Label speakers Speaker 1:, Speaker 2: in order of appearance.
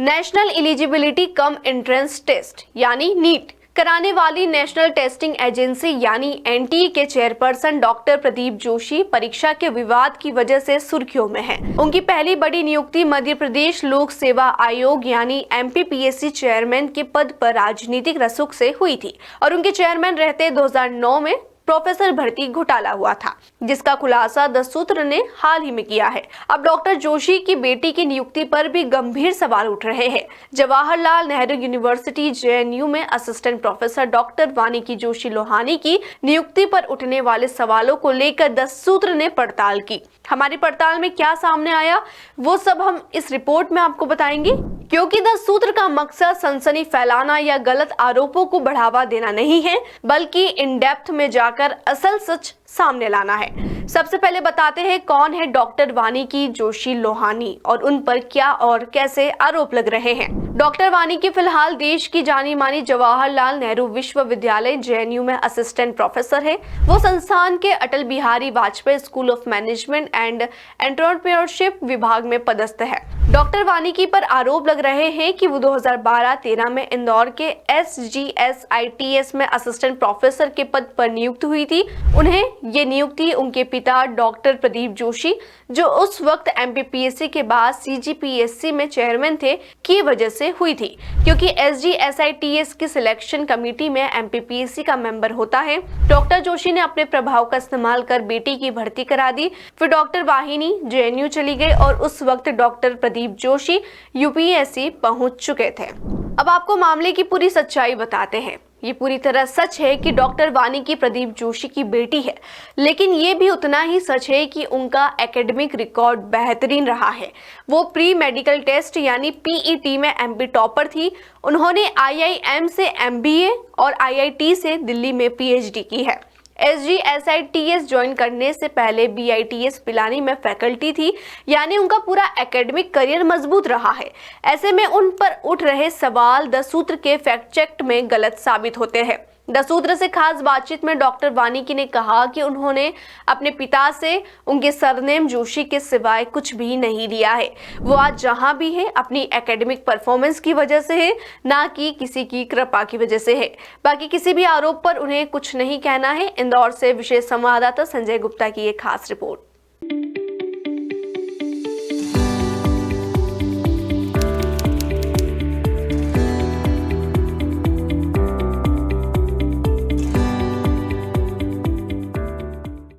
Speaker 1: National eligibility cum entrance test यानी NEET कराने वाली नेशनल टेस्टिंग एजेंसी यानी एनटीए के चेयरपर्सन डॉक्टर प्रदीप जोशी परीक्षा के विवाद की वजह से सुर्खियों में हैं। उनकी पहली बड़ी नियुक्ति मध्य प्रदेश लोक सेवा आयोग यानी एमपीपीएससी चेयरमैन के पद पर राजनीतिक रसूख से हुई थी और उनके चेयरमैन रहते 2009 में प्रोफेसर भर्ती घोटाला हुआ था, जिसका खुलासा द सूत्र ने हाल ही में किया है। अब डॉक्टर जोशी की बेटी की नियुक्ति पर भी गंभीर सवाल उठ रहे हैं। जवाहरलाल नेहरू यूनिवर्सिटी जेएनयू में असिस्टेंट प्रोफेसर डॉक्टर वानिकी जोशी लोहानी की नियुक्ति पर उठने वाले सवालों को लेकर द सूत्र ने पड़ताल की। हमारी पड़ताल में क्या सामने आया वो सब हम इस रिपोर्ट में आपको बताएंगे, क्योंकि द सूत्र का मकसद सनसनी फैलाना या गलत आरोपों को बढ़ावा देना नहीं है, बल्कि इन डेप्थ में जाकर असल सच सामने लाना है। सबसे पहले बताते हैं कौन है डॉक्टर वानिकी जोशी लोहानी और उन पर क्या और कैसे आरोप लग रहे हैं। डॉक्टर वानिकी फिलहाल देश की जानी मानी जवाहरलाल नेहरू विश्वविद्यालय जेएनयू में असिस्टेंट प्रोफेसर है। वो संस्थान के Atal Bihari Vajpayee school of management and entrepreneurship विभाग में पदस्थ है। डॉक्टर वानिकी पर आरोप लग रहे हैं कि वो 2012-13 में इंदौर के SGSITS में असिस्टेंट प्रोफेसर के पद पर नियुक्त हुई थी। उन्हें ये नियुक्ति उनके पिता डॉक्टर प्रदीप जोशी, जो उस वक्त एमपीपीएससी के बाद CGPSC में चेयरमैन थे, की वजह से हुई थी, क्योंकि SGSITS की सिलेक्शन कमेटी में एमपीपीएससी का मेंबर होता है। डॉक्टर जोशी ने अपने प्रभाव का इस्तेमाल कर बेटी की भर्ती करा दी। फिर डॉक्टर वाहिनी जेएनयू चली गई और उस वक्त डॉक्टर प्रदीप जोशी यूपीएससी पहुंच चुके थे। अब आपको मामले की पूरी सच्चाई बताते हैं। ये पूरी तरह सच है कि डॉक्टर वानिकी प्रदीप जोशी की बेटी है, लेकिन ये भी उतना ही सच है कि उनका एकेडमिक रिकॉर्ड बेहतरीन रहा है। वो प्री मेडिकल टेस्ट यानी PET में MP टॉपर थी। उन्होंने IIM से MBA और IIT से दिल्ली में PhD की है। SGSITS ज्वाइन करने से पहले BITS पिलानी में फैकल्टी थी, यानी उनका पूरा एकेडमिक करियर मजबूत रहा है। ऐसे में उन पर उठ रहे सवाल द सूत्र के फैक्ट चेक में गलत साबित होते हैं। द सूत्र से खास बातचीत में डॉक्टर वानिकी ने कहा कि उन्होंने अपने पिता से उनके सरनेम जोशी के सिवाय कुछ भी नहीं लिया है। वो आज जहां भी है अपनी एकेडमिक परफॉर्मेंस की वजह से है, ना कि किसी की कृपा की वजह से है। बाकी किसी भी आरोप पर उन्हें कुछ नहीं कहना है। इंदौर से विशेष संवाददाता संजय गुप्ता की एक खास रिपोर्ट।